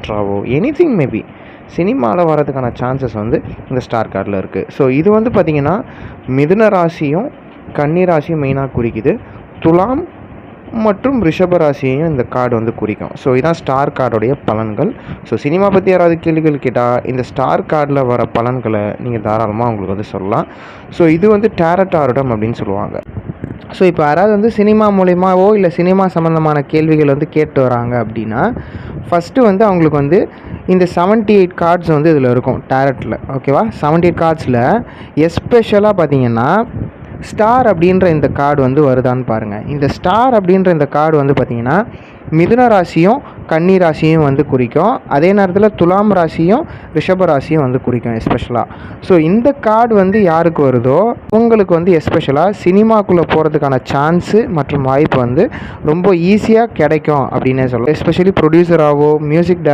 ஆக்டராகவோ anything maybe சினிமாவில் வரதுக்கான chances வந்து இந்த ஸ்டார் கார்டில் இருக்குது. ஸோ இது வந்து பார்த்திங்கன்னா மிதுன ராசியும் கன்னி ராசியும் மெயினாக குறிக்குது. துலாம் மற்றும் ரிஷப ராசியையும் இந்த கார்டு வந்து குறிக்கும். ஸோ இதான் ஸ்டார் கார்டுடைய பலன்கள். ஸோ சினிமா பற்றி யாராவது கேள்விகள் கேட்டால் இந்த ஸ்டார் கார்டில் வர பலன்களை நீங்கள் தாராளமாக உங்களுக்கு வந்து சொல்லலாம். ஸோ இது வந்து டேரட் ஆருடம் அப்படின்னு சொல்லுவாங்க. ஸோ இப்போ யாராவது வந்து சினிமா மூலிமாவோ இல்லை சினிமா சம்மந்தமான கேள்விகள் வந்து கேட்டு வராங்க அப்படின்னா ஃபஸ்ட்டு வந்து அவங்களுக்கு வந்து இந்த 78 கார்ட்ஸ் வந்து இதில் இருக்கும் டேரட்டில். ஓகேவா? 78 கார்ட்ஸில் எஸ்பெஷலாக பார்த்தீங்கன்னா ஸ்டார் அப்படின்ற இந்த கார்டு வந்து வருதான்னு பாருங்கள். இந்த ஸ்டார் அப்படின்ற இந்த கார்டு வந்து பார்த்திங்கன்னா மிதுன ராசியும் கன்னி ராசியும் வந்து குறிக்கும். அதே நேரத்தில் துலாம் ராசியும் ரிஷப ராசியும் வந்து குறிக்கும் எஸ்பெஷலாக. ஸோ இந்த கார்டு வந்து யாருக்கு வருதோ உங்களுக்கு வந்து எஸ்பெஷலாக சினிமாக்குள்ளே போகிறதுக்கான சான்ஸு மற்றும் வாய்ப்பு வந்து ரொம்ப ஈஸியாக கிடைக்கும் அப்படின்னே சொல்லலாம். Especially ப்ரொடியூசராகவோ music